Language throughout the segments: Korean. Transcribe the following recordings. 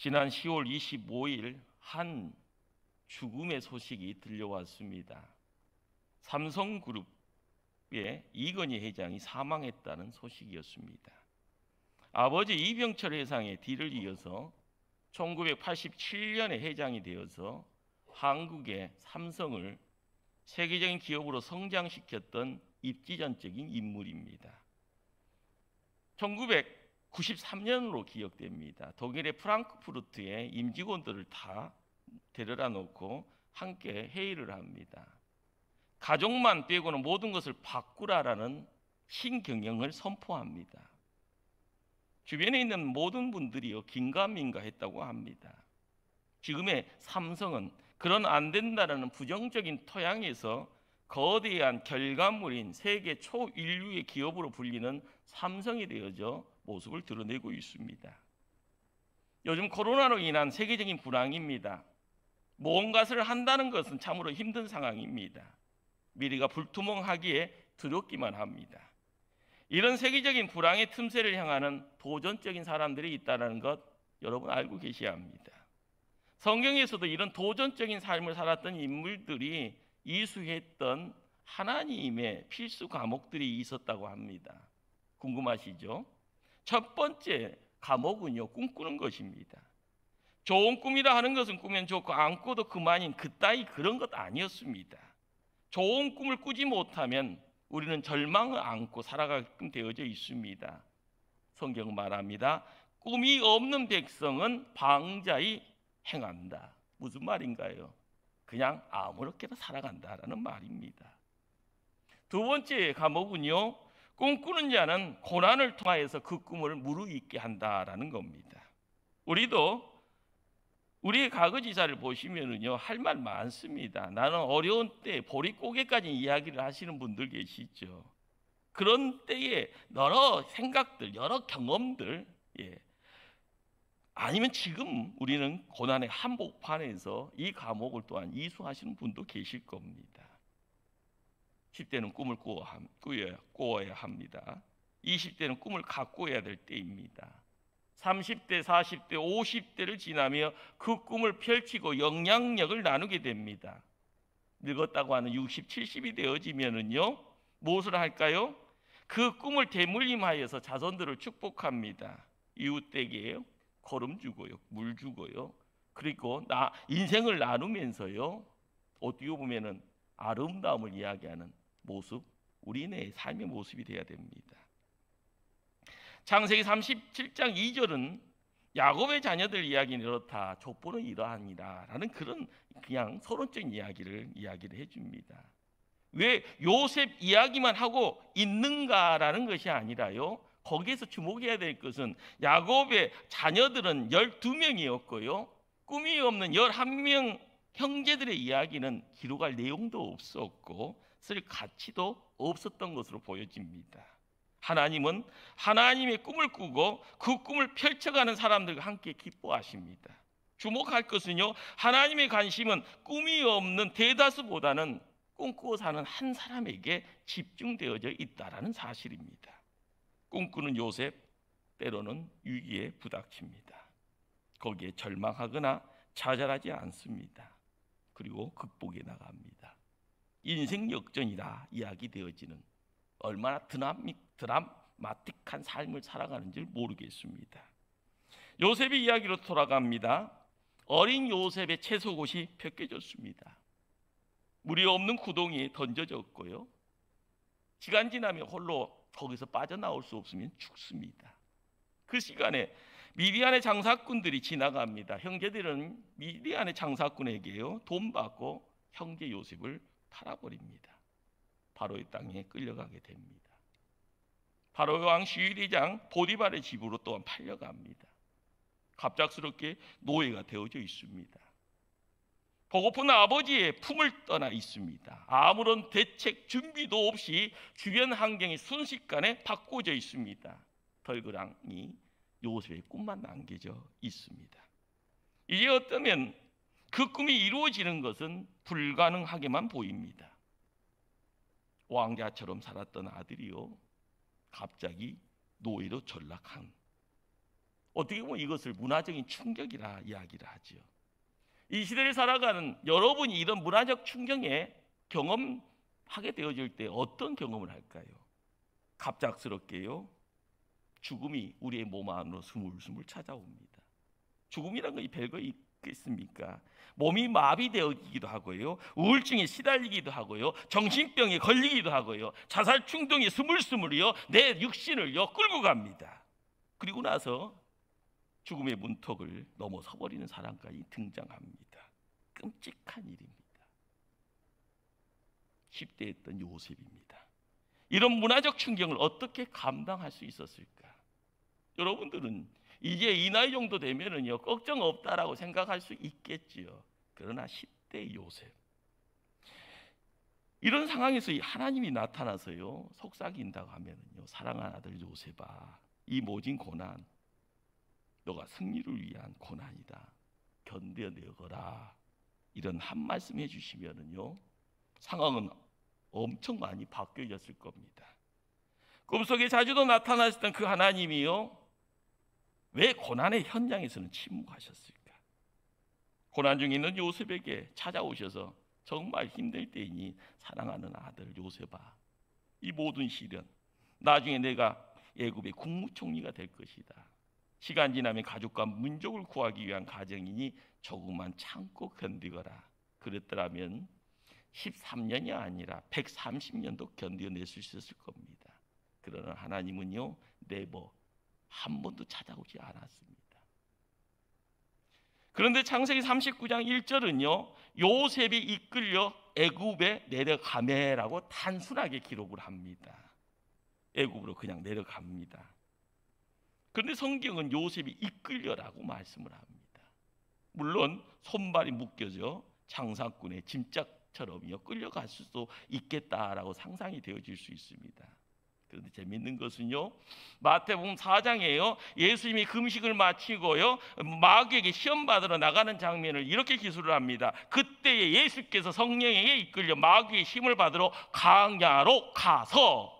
지난 10월 25일 한 죽음의 소식이 들려왔습니다. 삼성그룹의 이건희 회장이 사망했다는 소식이었습니다. 아버지 이병철 회장의 뒤를 이어서 1987년에 회장이 되어서 한국의 삼성을 세계적인 기업으로 성장시켰던 입지전적인 인물입니다. 1993년으로 기억됩니다. 독일의 프랑크푸르트에 임직원들을 다 데려다 놓고 함께 회의를 합니다. 가족만 빼고는 모든 것을 바꾸라라는 신경영을 선포합니다. 주변에 있는 모든 분들이요 긴가민가했다고 합니다. 지금의 삼성은 그런 안 된다라는 부정적인 토양에서 거대한 결과물인 세계 초인류의 기업으로 불리는 삼성이 되어져 모습을 드러내고 있습니다. 요즘 코로나로 인한 세계적인 불황입니다. 무언가를 한다는 것은 참으로 힘든 상황입니다. 미래가 불투명하기에 두렵기만 합니다. 이런 세계적인 불황의 틈새를 향하는 도전적인 사람들이 있다는 것 여러분 알고 계셔야 합니다. 성경에서도 이런 도전적인 삶을 살았던 인물들이 이수했던 하나님의 필수 과목들이 있었다고 합니다. 궁금하시죠? 첫 번째 과목은요, 꿈꾸는 것입니다. 좋은 꿈이라 하는 것은 꾸면 좋고 안 꿔도 그만인 그따위 그런 것 아니었습니다. 좋은 꿈을 꾸지 못하면 우리는 절망을 안고 살아가게끔 되어져 있습니다. 성경은 말합니다. 꿈이 없는 백성은 방자히 행한다. 무슨 말인가요? 그냥 아무렇게나 살아간다라는 말입니다. 두 번째 과목은요, 꿈꾸는 자는 고난을 통하여서 그 꿈을 무르익게 한다라는 겁니다. 우리도 우리의 과거지사를 보시면은요 할 말 많습니다. 나는 어려운 때 보릿고개까지 이야기를 하시는 분들 계시죠. 그런 때에 여러 생각들, 여러 경험들, 아니면 지금 우리는 고난의 한복판에서 이 과목을 또한 이수하시는 분도 계실 겁니다. 10대는 꿈을 꾸어야 합니다. 20대는 꿈을 갖고 해야 될 때입니다. 30대, 40대, 50대를 지나며 그 꿈을 펼치고 영향력을 나누게 됩니다. 늙었다고 하는 60, 70이 되어지면은요 무엇을 할까요? 그 꿈을 대물림하여서 자손들을 축복합니다. 이웃에게 거름 주고요, 물 주고요. 그리고 인생을 나누면서요 어떻게 보면은 아름다움을 이야기하는 모습, 우리네 삶의 모습이 되어야 됩니다. 창세기 37장 2절은 야곱의 자녀들 이야기는 이렇다, 족보는 이러하니라라는 그런 그냥 서론적인 이야기를 해줍니다. 왜 요셉 이야기만 하고 있는가라는 것이 아니라요, 거기에서 주목해야 될 것은 야곱의 자녀들은 12명이었고요 꿈이 없는 11명 형제들의 이야기는 기록할 내용도 없었고 쓸 가치도 없었던 것으로 보여집니다. 하나님은 하나님의 꿈을 꾸고 그 꿈을 펼쳐가는 사람들과 함께 기뻐하십니다. 주목할 것은요, 하나님의 관심은 꿈이 없는 대다수보다는 꿈꾸어 사는 한 사람에게 집중되어져 있다라는 사실입니다. 꿈꾸는 요셉, 때로는 위기에 부닥칩니다. 거기에 절망하거나 좌절하지 않습니다. 그리고 극복해 나갑니다. 인생 역전이라 이야기되어지는 얼마나 드라마틱한 삶을 살아가는지 모르겠습니다. 요셉의 이야기로 돌아갑니다. 어린 요셉의 채소곳이 벗겨졌습니다. 물이 없는 구덩이에 던져졌고요 시간 지나면 홀로 거기서 빠져나올 수 없으면 죽습니다. 그 시간에 미디안의 장사꾼들이 지나갑니다. 형제들은 미디안의 장사꾼에게요 돈 받고 형제 요셉을 팔아버립니다. 바로의 땅에 끌려가게 됩니다. 바로의 왕 시위대장 보디발의 집으로 또한 팔려갑니다. 갑작스럽게 노예가 되어져 있습니다. 보고픈 아버지의 품을 떠나 있습니다. 아무런 대책 준비도 없이 주변 환경이 순식간에 바꿔져 있습니다. 덜그랑이 요셉의 꿈만 남겨져 있습니다. 이제 어쩌면 그 꿈이 이루어지는 것은 불가능하게만 보입니다. 왕자처럼 살았던 아들이요 갑자기 노예로 전락한, 어떻게 보면 이것을 문화적인 충격이라 이야기를 하죠. 이 시대를 살아가는 여러분이 이런 문화적 충격에 경험하게 되어질 때 어떤 경험을 할까요? 갑작스럽게요, 죽음이 우리의 몸 안으로 스물스물 찾아옵니다. 죽음이란 건 별거 있겠습니까? 몸이 마비되기도 하고요, 우울증에 시달리기도 하고요, 정신병에 걸리기도 하고요, 자살 충동이 스물스물이요 내 육신을요 끌고 갑니다. 그리고 나서 죽음의 문턱을 넘어서 버리는 사람까지 등장합니다. 끔찍한 일입니다. 10대였던 요셉입니다. 이런 문화적 충격을 어떻게 감당할 수 있었을까? 여러분들은 이제 이 나이 정도 되면은요 걱정 없다라고 생각할 수 있겠지요. 그러나 10대 요셉, 이런 상황에서 하나님이 나타나서요 속삭인다고 하면은요, 사랑하는 아들 요셉아, 이 모진 고난 너가 승리를 위한 고난이다, 견뎌내거라, 이런 한 말씀 해주시면은요 상황은 엄청 많이 바뀌어졌을 겁니다. 꿈속에 자주도 나타나셨던 그 하나님이요 왜 고난의 현장에서는 침묵하셨을까? 고난 중에 있는 요셉에게 찾아오셔서 정말 힘들 때이니 사랑하는 아들 요셉아, 이 모든 시련, 나중에 내가 애굽의 국무총리가 될 것이다. 시간 지나면 가족과 민족을 구하기 위한 과정이니 조금만 참고 견디거라. 그랬더라면 13년이 아니라 130년도 견뎌낼 수 있었을 겁니다. 그러나 하나님은요 네버, 한 번도 찾아오지 않았습니다. 그런데 창세기 39장 1절은요 요셉이 이끌려 애굽에 내려가매라고 단순하게 기록을 합니다. 애굽으로 그냥 내려갑니다. 그런데 성경은 요셉이 이끌려라고 말씀을 합니다. 물론 손발이 묶여져 장사꾼의 짐짝처럼요 끌려갈 수도 있겠다라고 상상이 되어질 수 있습니다. 그런데 재밌는 것은요 마태복음 4장에요 예수님이 금식을 마치고요 마귀에게 시험 받으러 나가는 장면을 이렇게 기술을 합니다. 그때에 예수께서 성령에게 이끌려 마귀의 힘을 받으러 광야로 가서,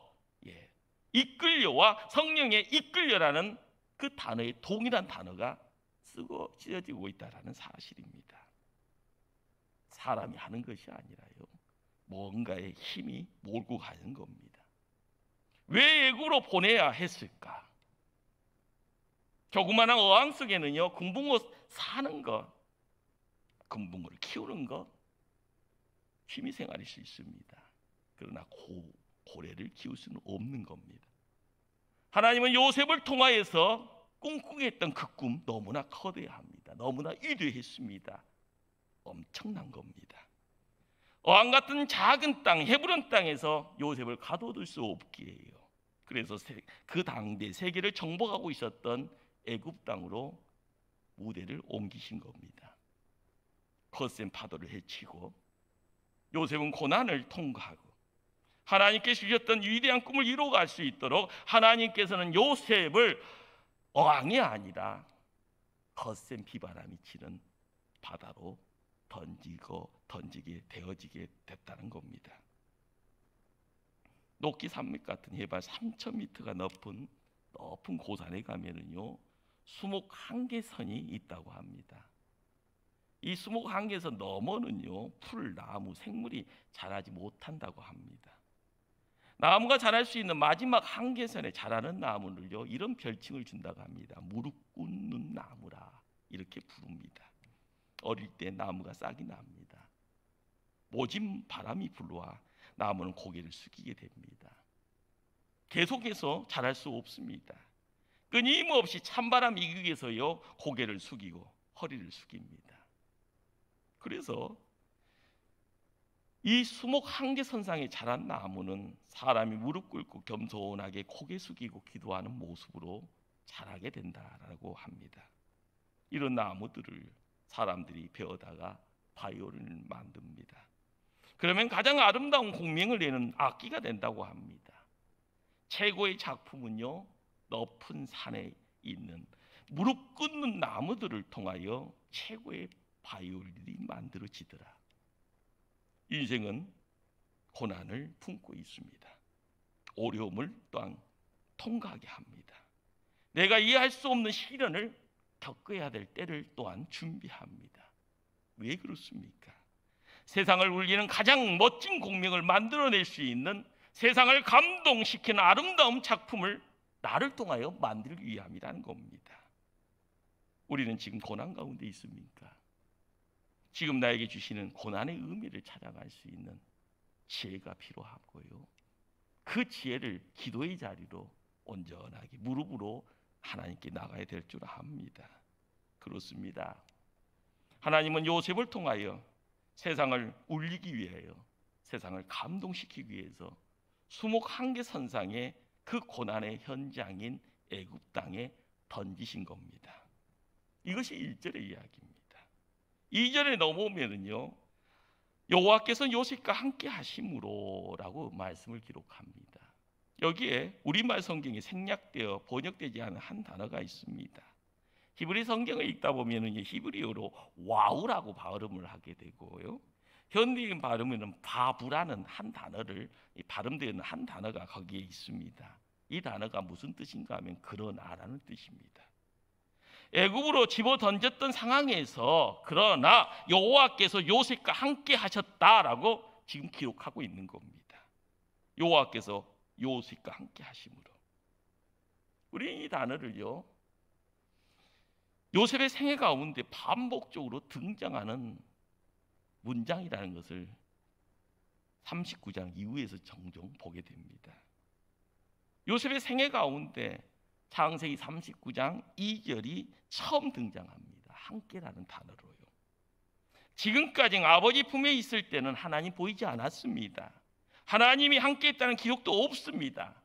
이끌려와 성령에 이끌려라는 그 단어의 동일한 단어가 쓰여지고 있다는 사실입니다. 사람이 하는 것이 아니라요 뭔가의 힘이 몰고 가는 겁니다. 왜 애굽으로 보내야 했을까? 조그마한 어항 속에는요 금붕어 사는 것, 금붕어를 키우는 것 취미생활일 수 있습니다. 그러나 고래를 키울 수는 없는 겁니다. 하나님은 요셉을 통하여서 꿈꾸겠던 그 꿈 너무나 거대합니다. 너무나 위대했습니다. 엄청난 겁니다. 어항 같은 작은 땅, 헤브론 땅에서 요셉을 가둬둘 수 없게 해요. 그래서 그 당대 세계를 정복하고 있었던 애굽 땅으로 무대를 옮기신 겁니다. 거센 파도를 헤치고 요셉은 고난을 통과하고 하나님께 주셨던 위대한 꿈을 이루어갈 수 있도록 하나님께서는 요셉을 어항이 아니라 거센 비바람이 치는 바다로 던지게 되어지게 됐다는 겁니다. 녹기 산맥 같은 해발 3,000m가 높은 고산에 가면은요 수목 한계선이 있다고 합니다. 이 수목 한계선 너머는요 풀, 나무, 생물이 자라지 못한다고 합니다. 나무가 자랄 수 있는 마지막 한계선에 자라는 나무를요 이런 별칭을 준다고 합니다. 무릎 꿇는 나무라 이렇게 부릅니다. 어릴 때 나무가 싹이 납니다. 모진 바람이 불러와 나무는 고개를 숙이게 됩니다. 계속해서 자랄 수 없습니다. 끊임없이 찬바람 이기위해서요 고개를 숙이고 허리를 숙입니다. 그래서 이 수목 한계선상에 자란 나무는 사람이 무릎 꿇고 겸손하게 고개 숙이고 기도하는 모습으로 자라게 된다라고 합니다. 이런 나무들을 사람들이 베어다가 바이올린을 만듭니다. 그러면 가장 아름다운 공명을 내는 악기가 된다고 합니다. 최고의 작품은요 높은 산에 있는 무릎 꿇는 나무들을 통하여 최고의 바이올린이 만들어지더라. 인생은 고난을 품고 있습니다. 어려움을 또한 통과하게 합니다. 내가 이해할 수 없는 시련을 겪어야 될 때를 또한 준비합니다. 왜 그렇습니까? 세상을 울리는 가장 멋진 공명을 만들어낼 수 있는, 세상을 감동시키는 아름다운 작품을 나를 통하여 만들기 위함이라는 겁니다. 우리는 지금 고난 가운데 있습니까? 지금 나에게 주시는 고난의 의미를 찾아갈 수 있는 지혜가 필요하고요, 그 지혜를 기도의 자리로 온전하게 무릎으로 하나님께 나가야 될 줄 압니다. 그렇습니다. 하나님은 요셉을 통하여 세상을 울리기 위하여, 세상을 감동시키기 위해서 수목 한계선상에 그 고난의 현장인 애굽 땅에 던지신 겁니다. 이것이 1절의 이야기입니다. 2절에 넘어오면은요, 여호와께서 요셉과 함께 하심으로 라고 말씀을 기록합니다. 여기에 우리말 성경이 생략되어 번역되지 않은 한 단어가 있습니다. 히브리 성경을 읽다 보면은 히브리어로 와우라고 발음을 하게 되고요, 현대인 발음에는 바부라는 한 단어를 발음되는 한 단어가 거기에 있습니다. 이 단어가 무슨 뜻인가 하면 그러나라는 뜻입니다. 애굽으로 집어 던졌던 상황에서 그러나 여호와께서 요셉과 함께 하셨다라고 지금 기록하고 있는 겁니다. 여호와께서 요셉과 함께 하심으로. 우리 이 단어를요, 요셉의 생애 가운데 반복적으로 등장하는 문장이라는 것을 39장 이후에서 종종 보게 됩니다. 요셉의 생애 가운데 창세기 39장 2절이 처음 등장합니다. 함께라는 단어로요. 지금까지 아버지 품에 있을 때는 하나님 보이지 않았습니다. 하나님이 함께 했다는 기록도 없습니다.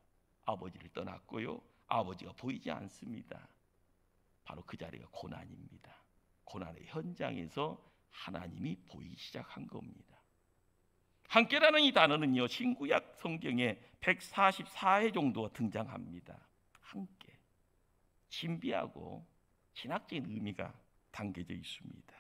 아버지를 떠났고요, 아버지가 보이지 않습니다. 바로 그 자리가 고난입니다. 고난의 현장에서 하나님이 보이기 시작한 겁니다. 함께라는 이 단어는요, 신구약 성경에 144회 정도 등장합니다. 함께, 신비하고 신학적인 의미가 담겨져 있습니다.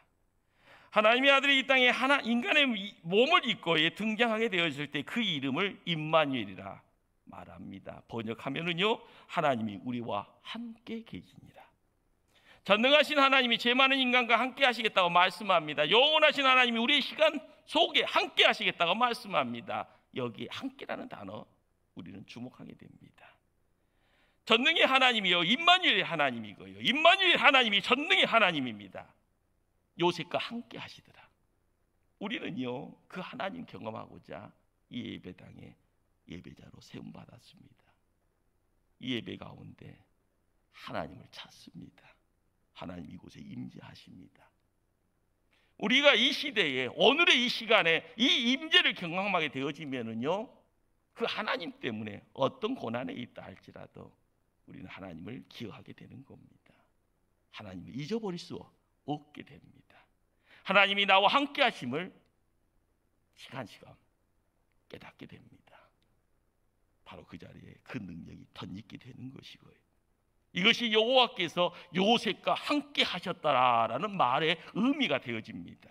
하나님의 아들이 이 땅에 인간의 몸을 입고 등장하게 되었을 때 그 이름을 임마누엘이라 말합니다. 번역하면은요, 하나님이 우리와 함께 계시니라. 전능하신 하나님이 죄 많은 인간과 함께 하시겠다고 말씀합니다. 영원하신 하나님이 우리의 시간 속에 함께 하시겠다고 말씀합니다. 여기 함께라는 단어 우리는 주목하게 됩니다. 전능의 하나님이요, 임마누엘의 하나님이고요, 임마누엘 하나님이 전능의 하나님입니다. 요셉과 함께 하시더라. 우리는요, 그 하나님 경험하고자 이 예배당에 예배자로 세움받았습니다. 이 예배 가운데 하나님을 찾습니다. 하나님 이곳에 임재하십니다. 우리가 이 시대에, 오늘의 이 시간에 이 임재를 경험하게 되어지면은요, 그 하나님 때문에 어떤 고난에 있다 할지라도 우리는 하나님을 기억하게 되는 겁니다. 하나님을 잊어버릴 수 없게 됩니다. 하나님이 나와 함께 하심을 시간시간 깨닫게 됩니다. 바로 그 자리에 그 능력이 덧입게 되는 것이고요, 이것이 여호와께서 요셉과 함께 하셨다라는 말의 의미가 되어집니다.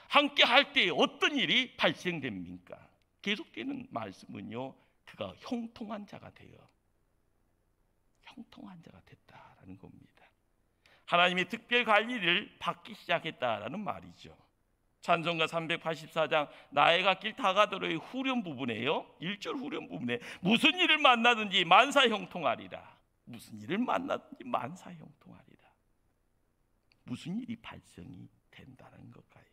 함께 할 때 어떤 일이 발생됩니까? 계속되는 말씀은요, 그가 형통한 자가 되어 형통한 자가 됐다라는 겁니다. 하나님의 특별 관리를 받기 시작했다라는 말이죠. 찬송가 384장 나의 갓길 다가더러의 후렴 부분에요, 1절 후렴 부분에 무슨 일을 만나든지 만사 형통하리라. 무슨 일을 만나든지 만사 형통하리라. 무슨 일이 발생이 된다는 것까요?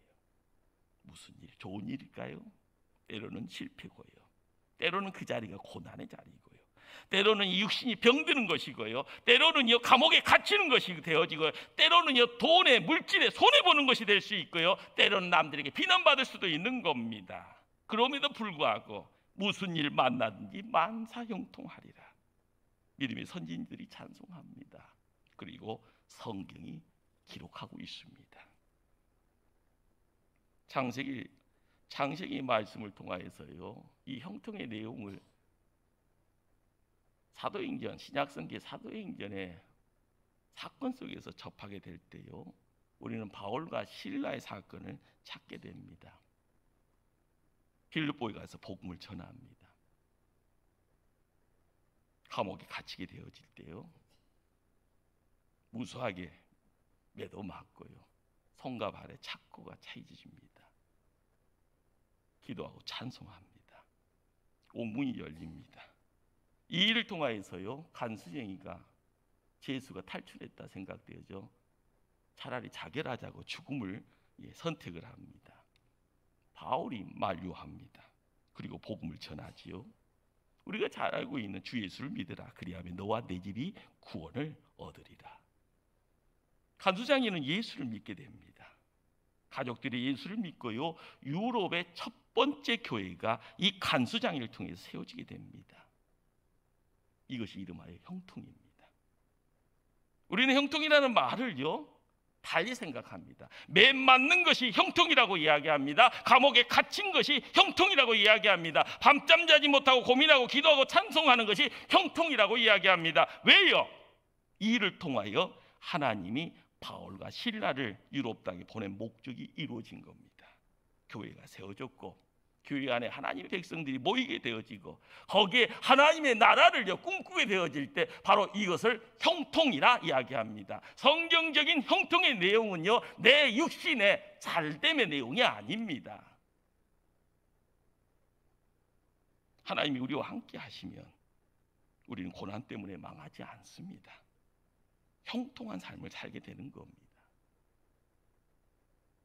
무슨 일? 좋은 일일까요? 때로는 실패고요, 때로는 그 자리가 고난의 자리고요, 때로는 이 육신이 병드는 것이고요, 때로는요 감옥에 갇히는 것이 되어지고요, 때로는요 돈에 물질에 손해보는 것이 될 수 있고요, 때로는 남들에게 비난받을 수도 있는 겁니다. 그럼에도 불구하고 무슨 일 만나든지 만사형통하리라. 믿음의 선진들이 찬송합니다. 그리고 성경이 기록하고 있습니다. 창세기 말씀을 통하여서요, 이 형통의 내용을 사도행전, 신약성경 사도행전의 사건 속에서 접하게 될 때요, 우리는 바울과 실라의 사건을 찾게 됩니다. 빌립보에 가서 복음을 전합니다. 감옥에 갇히게 되어질 때요, 무수하게 매도 맞고요. 손과 발의 착고가 차이집니다. 기도하고 찬송합니다. 옥문이 열립니다. 이 일을 통하여서요, 간수쟁이가 죄수가 탈출했다 생각되어져 차라리 자결하자고 죽음을 선택을 합니다. 바울이 만류합니다. 그리고 복음을 전하지요. 우리가 잘 알고 있는 주 예수를 믿으라. 그리하면 너와 내 집이 구원을 얻으리라. 간수장이는 예수를 믿게 됩니다. 가족들이 예수를 믿고요. 유럽의 첫 번째 교회가 이 간수장이를 통해서 세워지게 됩니다. 이것이 이름하여 형통입니다. 우리는 형통이라는 말을요, 달리 생각합니다. 매 맞는 것이 형통이라고 이야기합니다. 감옥에 갇힌 것이 형통이라고 이야기합니다. 밤잠 자지 못하고 고민하고 기도하고 찬송하는 것이 형통이라고 이야기합니다. 왜요? 이 일을 통하여 하나님이 바울과 실라를 유럽 땅에 보낸 목적이 이루어진 겁니다. 교회가 세워졌고 교회 안에 하나님의 백성들이 모이게 되어지고 거기에 하나님의 나라를 꿈꾸게 되어질 때 바로 이것을 형통이라 이야기합니다. 성경적인 형통의 내용은요, 내 육신의 잘됨의 내용이 아닙니다. 하나님이 우리와 함께 하시면 우리는 고난 때문에 망하지 않습니다. 형통한 삶을 살게 되는 겁니다.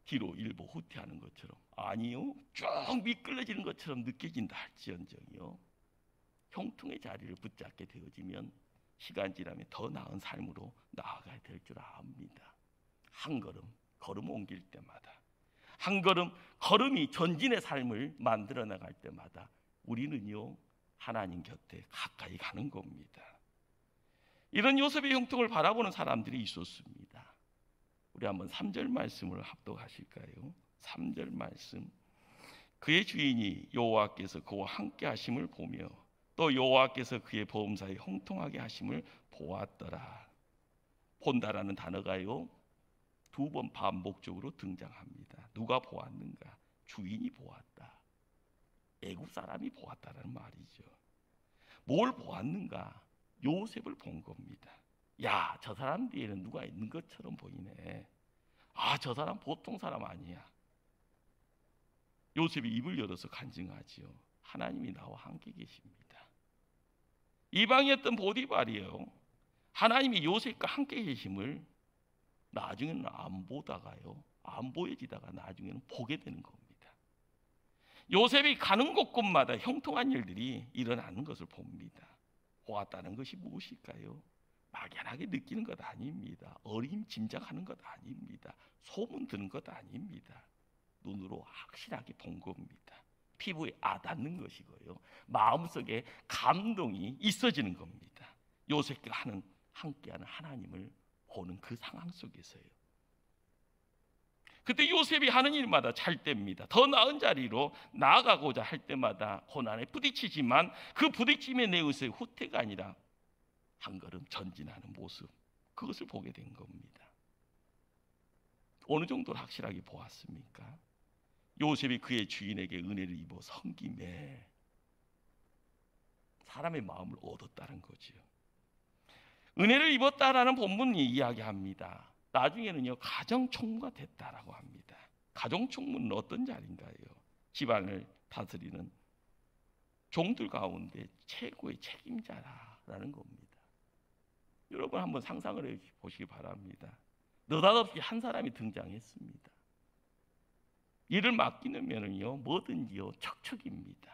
뒤로 일보 후퇴하는 것처럼, 아니요, 쭉 미끌러지는 것처럼 느껴진다 할지언정요, 형통의 자리를 붙잡게 되어지면 시간 지나면 더 나은 삶으로 나아가야 될 줄 압니다. 한 걸음 걸음 옮길 때마다, 한 걸음 걸음이 전진의 삶을 만들어 나갈 때마다 우리는요, 하나님 곁에 가까이 가는 겁니다. 이런 요셉의 형통을 바라보는 사람들이 있었습니다. 우리 한번 3절 말씀을 합독하실까요? 3절 말씀. 그의 주인이 여호와께서 그와 함께 하심을 보며 또 여호와께서 그의 보험사에 형통하게 하심을 보았더라. 본다라는 단어가요, 2번 반복적으로 등장합니다. 누가 보았는가? 주인이 보았다. 애굽 사람이 보았다라는 말이죠. 뭘 보았는가? 요셉을 본 겁니다. 야, 저 사람 뒤에는 누가 있는 것처럼 보이네. 아, 저 사람 보통 사람 아니야. 요셉이 입을 열어서 간증하지요. 하나님이 나와 함께 계십니다. 이방이었던 보디발이요, 하나님이 요셉과 함께 계심을 나중에는 안 보다가요, 안 보여지다가 나중에는 보게 되는 겁니다. 요셉이 가는 곳곳마다 형통한 일들이 일어나는 것을 봅니다. 보았다는 것이 무엇일까요? 막연하게 느끼는 것 아닙니다. 어림짐작하는 것 아닙니다. 소문 드는 것 아닙니다. 눈으로 확실하게 본 겁니다. 피부에 와닿는 것이고요, 마음속에 감동이 있어지는 겁니다. 요셉과 함께하는 하나님을 보는 그 상황 속에서요. 그때 요셉이 하는 일마다 잘 됩니다. 더 나은 자리로 나아가고자 할 때마다 고난에 부딪히지만 그 부딪힘의 내용에서의 후퇴가 아니라 한 걸음 전진하는 모습, 그것을 보게 된 겁니다. 어느 정도로 확실하게 보았습니까? 요셉이 그의 주인에게 은혜를 입어 섬김에 사람의 마음을 얻었다는 거죠. 은혜를 입었다라는 본문이 이야기합니다. 나중에는요, 가정총무가 됐다라고 합니다. 가정총무는 어떤 자리인가요? 집안을 다스리는 종들 가운데 최고의 책임자라는 겁니다. 여러분 한번 상상을 해보시기 바랍니다. 느닷없이 한 사람이 등장했습니다. 일을 맡기면은요, 뭐든지요 척척입니다.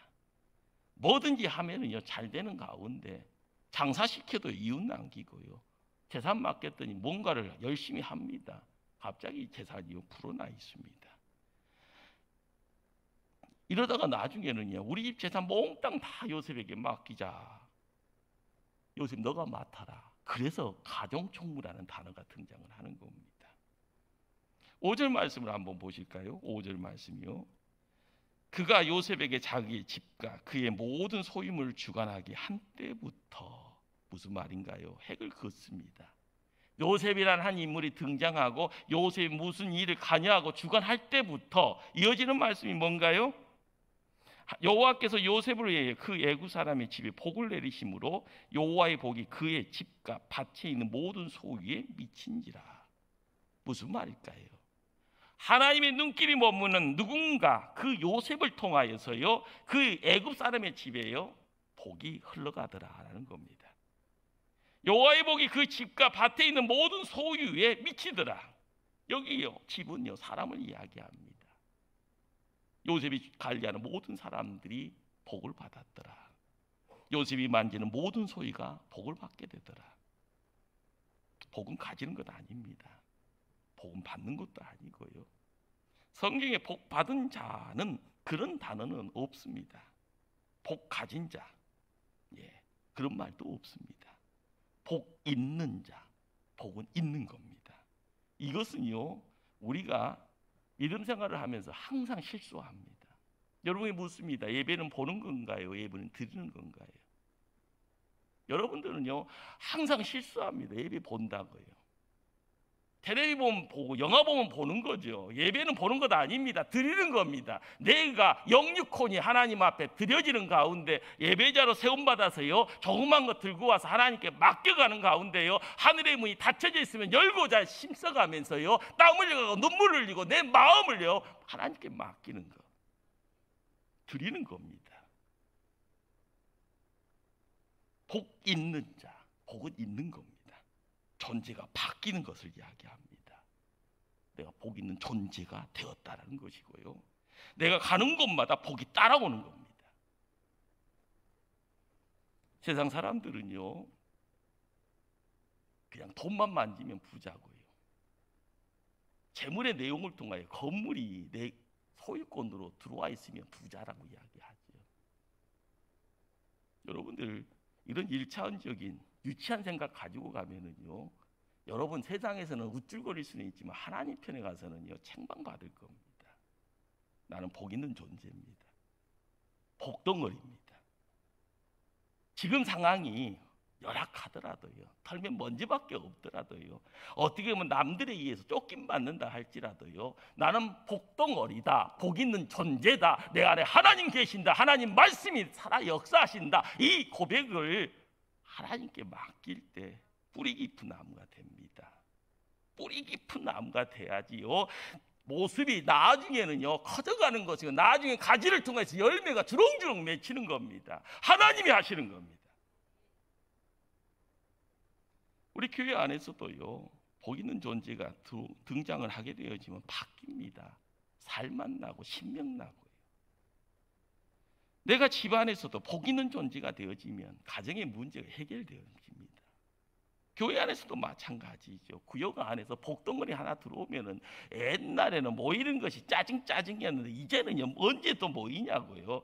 뭐든지 하면은요 잘 되는 가운데 장사시켜도 이웃 남기고요, 재산 맡겼더니 뭔가를 열심히 합니다. 갑자기 재산이 불어나 있습니다. 이러다가 나중에는요, 우리 집 재산 몽땅 다 요셉에게 맡기자. 요셉 너가 맡아라. 그래서 가정총무라는 단어가 등장을 하는 겁니다. 5절 말씀을 한번 보실까요? 5절 말씀이요. 그가 요셉에게 자기의 집과 그의 모든 소유물을 주관하게 한 때부터, 무슨 말인가요? 핵을 긋습니다. 요셉이라는 한 인물이 등장하고 요셉이 무슨 일을 관여하고 주관할 때부터 이어지는 말씀이 뭔가요? 여호와께서 요셉을 위해 그 애굽 사람의 집에 복을 내리심으로 여호와의 복이 그의 집과 밭에 있는 모든 소유에 미친지라. 무슨 말일까요? 하나님의 눈길이 머무는 누군가 그 요셉을 통하여서요, 그 애굽 사람의 집에요 복이 흘러가더라라는 겁니다. 여호와의 복이 그 집과 밭에 있는 모든 소유에 미치더라. 여기요, 집은요 사람을 이야기합니다. 요셉이 관리하는 모든 사람들이 복을 받았더라. 요셉이 만지는 모든 소유가 복을 받게 되더라. 복은 가지는 것 아닙니다. 복은 받는 것도 아니고요. 성경에 복 받은 자는 그런 단어는 없습니다. 복 가진 자, 그런 말도 없습니다. 복 있는 자, 복은 있는 겁니다. 이것은요, 우리가 믿음 생활을 하면서 항상 실수합니다. 여러분이 묻습니다. 예배는 보는 건가요? 예배는 드리는 건가요? 여러분들은요 항상 실수합니다. 예배 본다고요. 텔레비전 보고 영화 보면 보는 거죠. 예배는 보는 것 아닙니다. 드리는 겁니다. 내가 영육혼이 하나님 앞에 드려지는 가운데 예배자로 세움받아서요 조그만 거 들고 와서 하나님께 맡겨가는 가운데요 하늘의 문이 닫혀져 있으면 열고자 힘써가면서요 땀 흘려가고 눈물 흘리고 내 마음을요 하나님께 맡기는 거, 드리는 겁니다. 복 있는 자, 복은 있는 겁니다. 존재가 바뀌는 것을 이야기합니다. 내가 복 있는 존재가 되었다는 것이고요, 내가 가는 곳마다 복이 따라오는 겁니다. 세상 사람들은요 그냥 돈만 만지면 부자고요, 재물의 내용을 통하여 건물이 내 소유권으로 들어와 있으면 부자라고 이야기하죠. 여러분들 이런 1차원적인 유치한 생각 가지고 가면은요 여러분 세상에서는 우쭐거릴 수는 있지만 하나님 편에 가서는요 책망받을 겁니다. 나는 복 있는 존재입니다. 복덩어리입니다. 지금 상황이 열악하더라도요, 털면 먼지밖에 없더라도요, 어떻게 보면 남들에 의해서 쫓김받는다 할지라도요 나는 복덩어리다, 복 있는 존재다, 내 안에 하나님 계신다, 하나님 말씀이 살아 역사하신다, 이 고백을 하나님께 맡길 때 뿌리 깊은 나무가 됩니다. 뿌리 깊은 나무가 돼야지요 모습이 나중에는요 커져가는 것이고 나중에 가지를 통해서 열매가 주렁주렁 맺히는 겁니다. 하나님이 하시는 겁니다. 우리 교회 안에서도요 복 있는 존재가 등장을 하게 되어지면 바뀝니다. 살만 나고 신명 나고요. 내가 집안에서도 복 있는 존재가 되어지면 가정의 문제가 해결되어집니다. 교회 안에서도 마찬가지죠. 구역 안에서 복덩어리 하나 들어오면은 옛날에는 모이는 것이 짜증이었는데 이제는 언제 또 모이냐고요.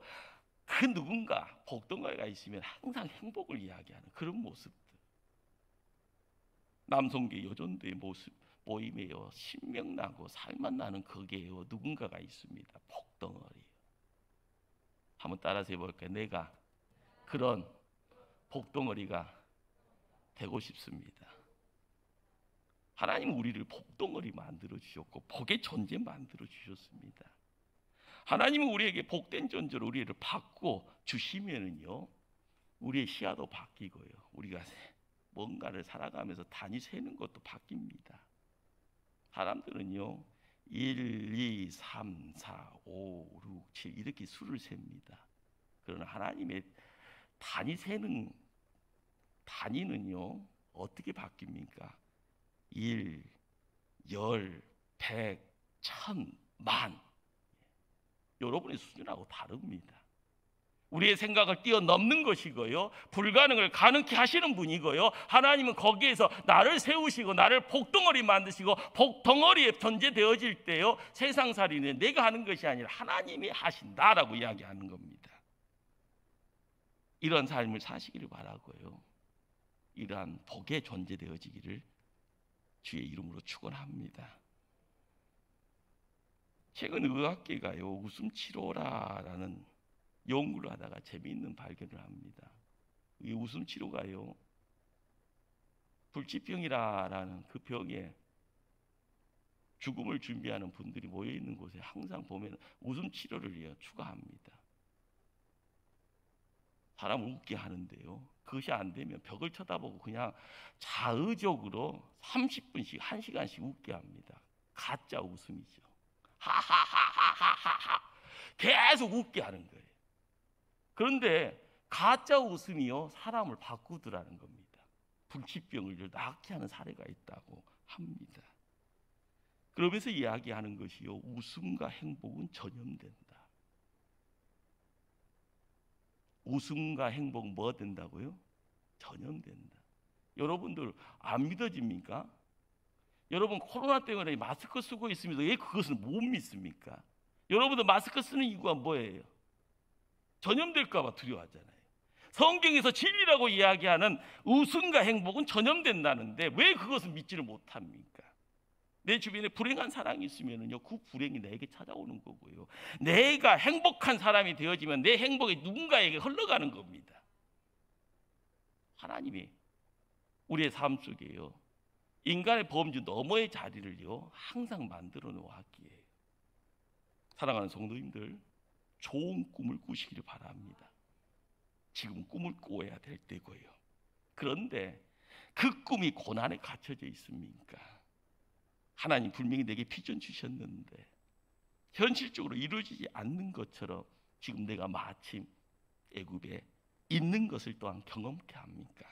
그 누군가 복덩어리가 있으면 항상 행복을 이야기하는 그런 모습들. 남성계 여전도의 모습 모임에요 신명나고 살만 나는 거기에요 누군가가 있습니다. 복덩어리. 한번 따라서 해볼까요? 내가 그런 복덩어리가 되고 싶습니다. 하나님은 우리를 복덩어리 만들어 주셨고 복의 존재 만들어 주셨습니다. 하나님은 우리에게 복된 존재로 우리를 받고 주시면은요 우리의 시야도 바뀌고요 우리가 뭔가를 살아가면서 단위 세는 것도 바뀝니다. 사람들은요 1, 2, 3, 4, 5, 6, 7 이렇게 수를 셉니다. 그러나 하나님의 단위 세는 단위는요 어떻게 바뀝니까? 1, 10, 100, 1000, 만. 여러분의 수준하고 다릅니다. 우리의 생각을 뛰어넘는 것이고요 불가능을 가능케 하시는 분이고요 하나님은 거기에서 나를 세우시고 나를 복덩어리 만드시고 복덩어리에 존재되어질 때요 세상살이는 내가 하는 것이 아니라 하나님이 하신다라고 이야기하는 겁니다. 이런 삶을 사시기를 바라고요 이러한 복의 존재되어지기를 주의 이름으로 축원합니다. 최근 의학계가요 웃음치료라는 연구를 하다가 재미있는 발견을 합니다. 이 웃음치료가요 불치병이라는 그 병에 죽음을 준비하는 분들이 모여있는 곳에 항상 보면 웃음치료를 추가합니다. 사람을 웃게 하는데요. 그것이 안 되면 벽을 쳐다보고 그냥 자의적으로 30분씩 1시간씩 웃게 합니다. 가짜 웃음이죠. 하하하하하하 계속 웃게 하는 거예요. 그런데 가짜 웃음이요 사람을 바꾸더라는 겁니다. 불치병을 낫게 하는 사례가 있다고 합니다. 그러면서 이야기하는 것이요 웃음과 행복은 전염된다. 웃음과 행복은 뭐가 된다고요? 전염된다. 여러분들 안 믿어집니까? 여러분 코로나 때문에 마스크 쓰고 있습니다. 왜 그것을 못 믿습니까? 여러분들 마스크 쓰는 이유가 뭐예요? 전염될까 봐 두려워하잖아요. 성경에서 진리라고 이야기하는 웃음과 행복은 전염된다는데 왜 그것을 믿지를 못합니까? 내 주변에 불행한 사람이 있으면요, 그 불행이 내게 찾아오는 거고요. 내가 행복한 사람이 되어지면 내 행복이 누군가에게 흘러가는 겁니다. 하나님이 우리의 삶 속에요, 인간의 범주 너머의 자리를요, 항상 만들어 놓았기에 사랑하는 성도님들, 좋은 꿈을 꾸시기를 바랍니다. 지금 꿈을 꾸어야 될 때고요. 그런데 그 꿈이 고난에 갇혀져 있습니까? 하나님 분명히 내게 비전 주셨는데 현실적으로 이루어지지 않는 것처럼 지금 내가 마침 애굽에 있는 것을 또한 경험케 합니까?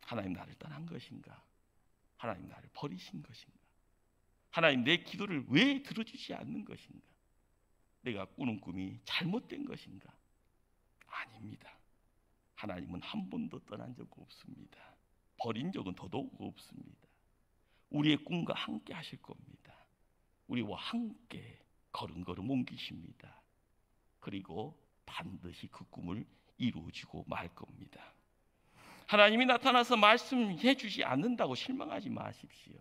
하나님 나를 떠난 것인가? 하나님 나를 버리신 것인가? 하나님 내 기도를 왜 들어주지 않는 것인가? 내가 꾸는 꿈이 잘못된 것인가? 아닙니다. 하나님은 한 번도 떠난 적 없습니다. 버린 적은 더더욱 없습니다. 우리의 꿈과 함께 하실 겁니다. 우리와 함께 걸음걸음 옮기십니다. 그리고 반드시 그 꿈을 이루어지고 말 겁니다. 하나님이 나타나서 말씀해 주지 않는다고 실망하지 마십시오.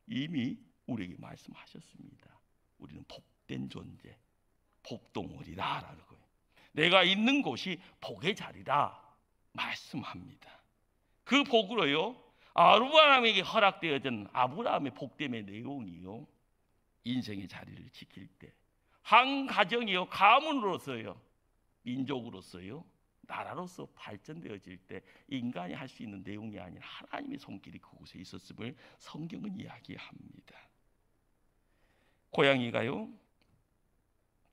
이미 우리에게 말씀하셨습니다. 우리는 복된 존재, 복동원이다라는 거예요. 내가 있는 곳이 복의 자리다 말씀합니다. 그 복으로요, 아브라함에게 허락되어진 아브라함의 복됨의 내용이요, 인생의 자리를 지킬 때 한 가정이요, 가문으로서요, 민족으로서요, 나라로서 발전되어질 때 인간이 할 수 있는 내용이 아닌 하나님의 손길이 그곳에 있었음을 성경은 이야기합니다. 고양이가요,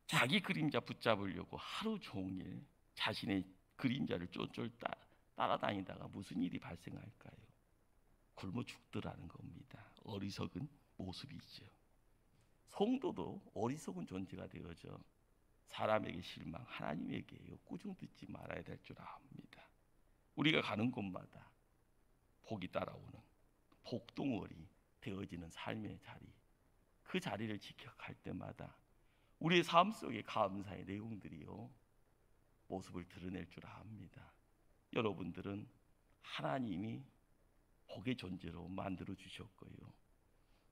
자기 그림자 붙잡으려고 하루 종일 자신의 그림자를 쫄쫄 따라다니다가 무슨 일이 발생할까요? 굶어 죽더라는 겁니다. 어리석은 모습이죠. 성도도 어리석은 존재가 되어져 사람에게 실망, 하나님에게요, 꾸중 듣지 말아야 될 줄 압니다. 우리가 가는 곳마다 복이 따라오는 복덩어리 되어지는 삶의 자리, 그 자리를 지켜갈 때마다 우리의 삶 속에 감사의 내용들이요, 모습을 드러낼 줄 압니다. 여러분들은 하나님이 복의 존재로 만들어 주셨고요,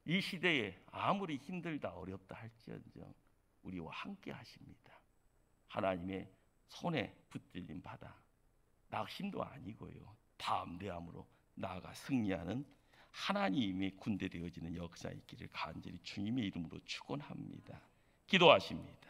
이 시대에 아무리 힘들다 어렵다 할지언정 우리와 함께 하십니다. 하나님의 손에 붙들린 바다, 낙심도 아니고요, 담대함으로 나아가 승리하는 하나님의 군대 되어지는 역사 있기를 간절히 주님의 이름으로 축원합니다. 기도하십니다.